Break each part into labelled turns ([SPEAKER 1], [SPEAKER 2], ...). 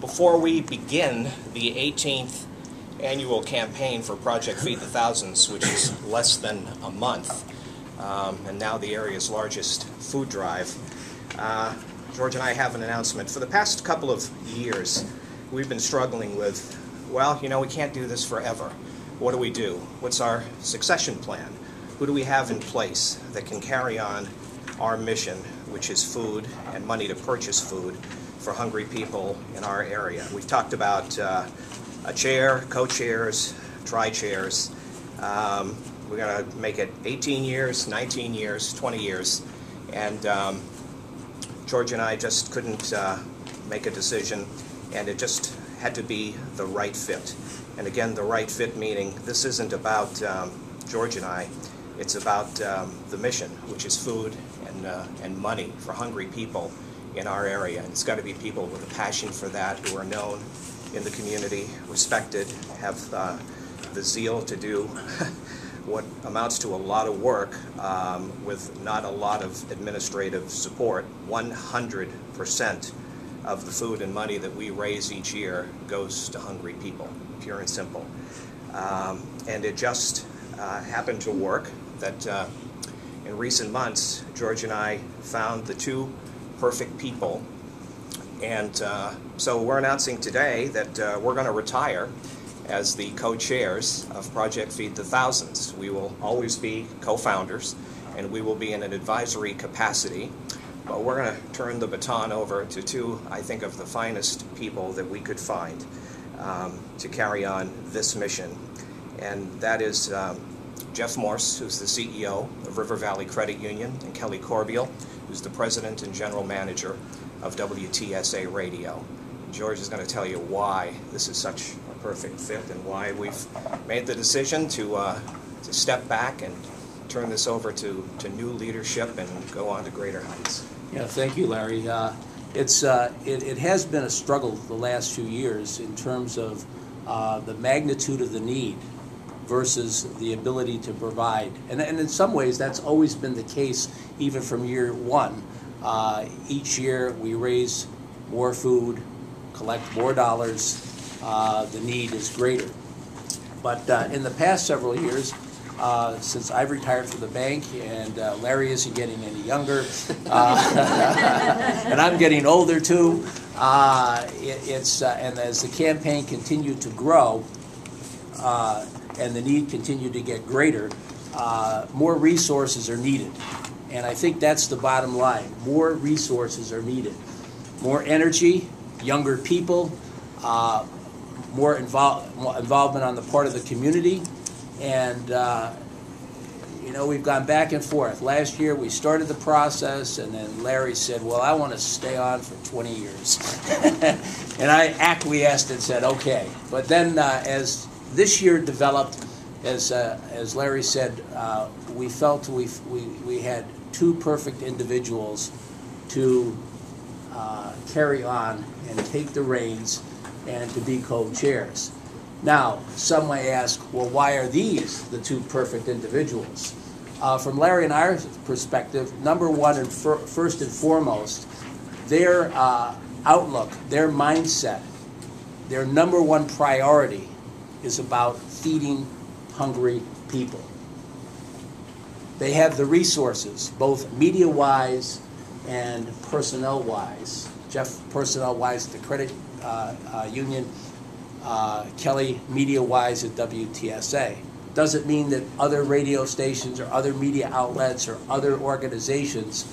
[SPEAKER 1] Before we begin the 18th annual campaign for Project Feed the Thousands, which is less than a month, and now the area's largest food drive, George and I have an announcement. For the past couple of years, we've been struggling with, well, we can't do this forever. What do? What's our succession plan? Who do we have in place that can carry on our mission, which is food and money to purchase food for hungry people in our area? We've talked about a chair, co-chairs, tri-chairs. We're going to make it 18 years, 19 years, 20 years. And George and I just couldn't make a decision, and it just had to be the right fit. And again, the right fit meaning this isn't about George and I. It's about the mission, which is food and money for hungry people in our area. And it's got to be people with a passion for that, who are known in the community, respected, have the zeal to do what amounts to a lot of work with not a lot of administrative support. 100% of the food and money that we raise each year goes to hungry people, pure and simple. And it just happened to work that in recent months, George and I found the two perfect people. And so we're announcing today that we're going to retire as the co-chairs of Project Feed the Thousands. We will always be co-founders, and we will be in an advisory capacity. But we're going to turn the baton over to two, I think, of the finest people that we could find to carry on this mission. And that is Jeff Morse, who's the CEO of River Valley Credit Union, and Kelly Corbeil, who's the president and general manager of WTSA Radio. George is going to tell you why this is such a perfect fit and why we've made the decision to step back and turn this over to new leadership and go on to greater heights.
[SPEAKER 2] Yeah, thank you, Larry. It has been a struggle the last few years in terms of the magnitude of the need versus the ability to provide. And in some ways, that's always been the case, even from year one. Each year, we raise more food, collect more dollars, the need is greater. But in the past several years, since I've retired from the bank and Larry isn't getting any younger, and I'm getting older too, and as the campaign continued to grow, and the need continued to get greater, more resources are needed. And I think that's the bottom line. More resources are needed. More energy, younger people, more involvement on the part of the community. And, we've gone back and forth. Last year we started the process, and then Larry said, well, I want to stay on for 20 years. And I acquiesced and said, okay. But then as this year developed, as Larry said, we felt we had two perfect individuals to carry on and take the reins and to be co-chairs. Now, some may ask, well, why are these the two perfect individuals? From Larry and our perspective, number one and first and foremost, their outlook, their mindset, their number one priority is about feeding hungry people. They have the resources, both media-wise and personnel-wise. Jeff, personnel-wise at the credit union, Kelly, media-wise at WTSA. Doesn't mean that other radio stations or other media outlets or other organizations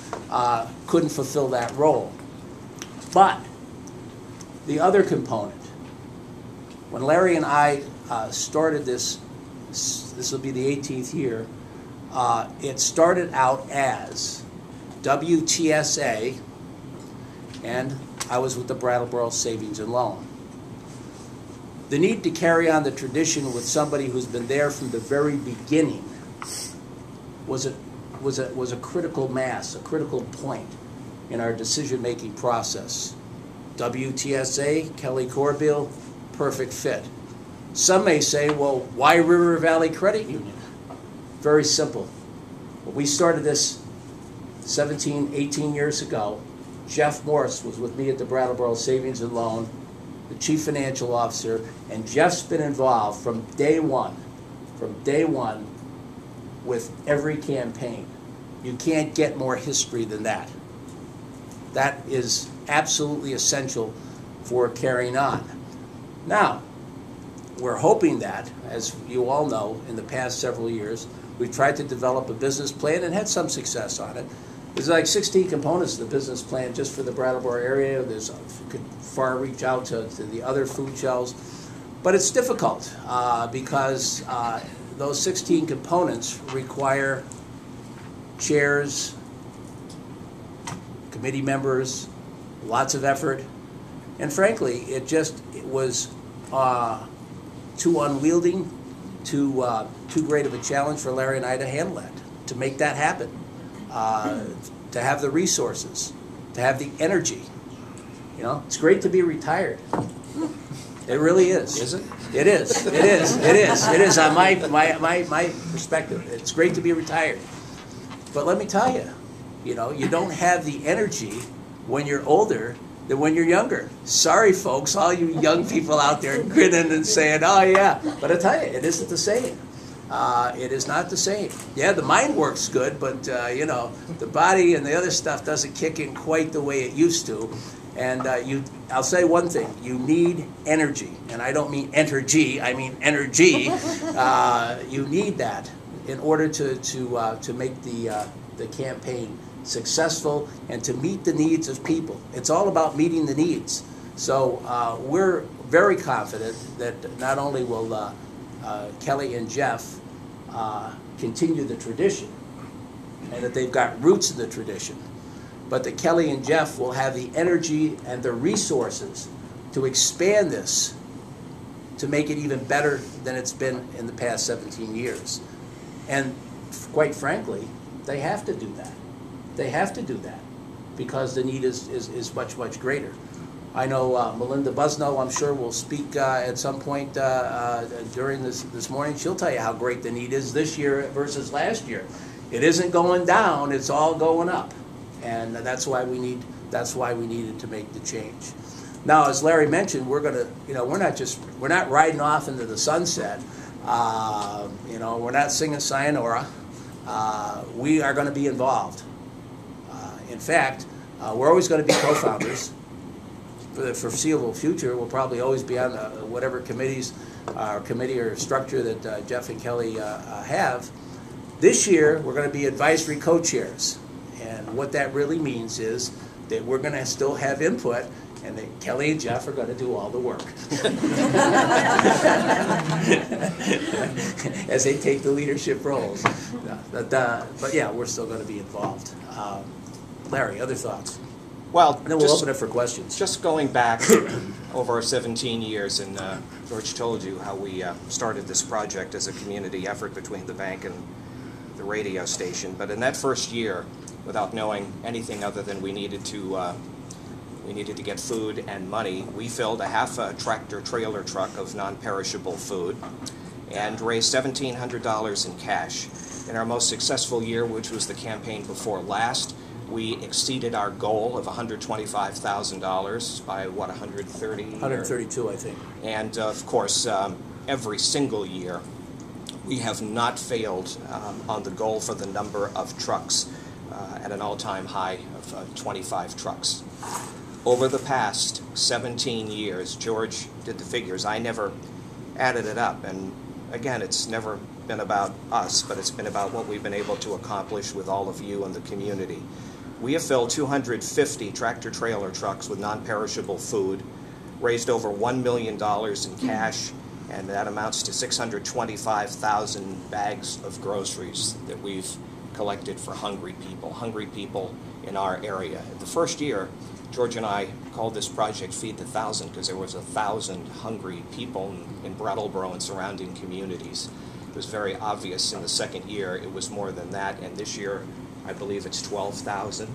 [SPEAKER 2] couldn't fulfill that role. But the other component, when Larry and I started this will be the 18th year, it started out as WTSA, and I was with the Brattleboro Savings and Loan. The need to carry on the tradition with somebody who's been there from the very beginning was a critical mass, a critical point in our decision-making process. WTSA, Kelly Corbeil, perfect fit. Some may say, well, why River Valley Credit Union? Very simple. When we started this 17, 18 years ago, Jeff Morse was with me at the Brattleboro Savings and Loan, the Chief Financial Officer, and Jeff's been involved from day one with every campaign. You can't get more history than that. That is absolutely essential for carrying on. Now, we're hoping that, as you all know, in the past several years, we've tried to develop a business plan and had some success on it. There's like 16 components of the business plan just for the Brattleboro area. There's could far reach out to the other food shelves. But it's difficult because those 16 components require chairs, committee members, lots of effort. And frankly, it was too unwieldy, too great of a challenge for Larry and I to handle that, to make that happen, to have the resources, to have the energy. You know, it's great to be retired. It really is.
[SPEAKER 1] Is it?
[SPEAKER 2] It is. It is. It is. It is on my perspective. It's great to be retired. But let me tell you, you know, you don't have the energy when you're older than when you're younger. Sorry, folks, all you young people out there grinning and saying, oh, yeah. But I tell you, it isn't the same. It is not the same. Yeah, the mind works good, but, you know, the body and the other stuff doesn't kick in quite the way it used to. And I'll say one thing, you need energy. And I don't mean energy, I mean energy. You need that in order to make the campaign successful and to meet the needs of people. It's all about meeting the needs. So we're very confident that not only will Kelly and Jeff continue the tradition and that they've got roots in the tradition, but that Kelly and Jeff will have the energy and the resources to expand this to make it even better than it's been in the past 17 years. And quite frankly, they have to do that. They have to do that because the need is much, much greater. I know Melinda Busno, I'm sure, will speak at some point during this morning. She'll tell you how great the need is this year versus last year. It isn't going down, it's all going up. And that's why we needed to make the change. Now, as Larry mentioned, we're gonna, you know, we're not riding off into the sunset. You know, we're not singing sayonara. We are going to be involved. In fact, we're always going to be co-founders. For the foreseeable future, we'll probably always be on whatever committee or structure that Jeff and Kelly have. This year, we're going to be advisory co-chairs. And what that really means is that we're going to still have input, and that Kelly and Jeff are going to do all the work as they take the leadership roles. But yeah, we're still going to be involved. Larry, other thoughts?
[SPEAKER 1] Well,
[SPEAKER 2] and then we'll open it for questions.
[SPEAKER 1] Just going back over 17 years, and George told you how we started this project as a community effort between the bank and the radio station. But in that first year, without knowing anything other than we needed to get food and money, we filled a half a tractor-trailer truck of non-perishable food and raised $1,700 in cash. In our most successful year, which was the campaign before last, we exceeded our goal of $125,000 by, what, 130?
[SPEAKER 2] 132, I think.
[SPEAKER 1] And, of course, every single year, we have not failed on the goal for the number of trucks at an all-time high of 25 trucks. Over the past 17 years, George did the figures. I never added it up. And, again, it's never been about us, but it's been about what we've been able to accomplish with all of you and the community. We have filled 250 tractor-trailer trucks with non-perishable food, raised over $1 million in cash, and that amounts to 625,000 bags of groceries that we've collected for hungry people in our area. The first year, George and I called this project Feed the 1,000 because there was 1,000 hungry people in Brattleboro and surrounding communities. It was very obvious in the second year it was more than that, and this year I believe it's 12,000.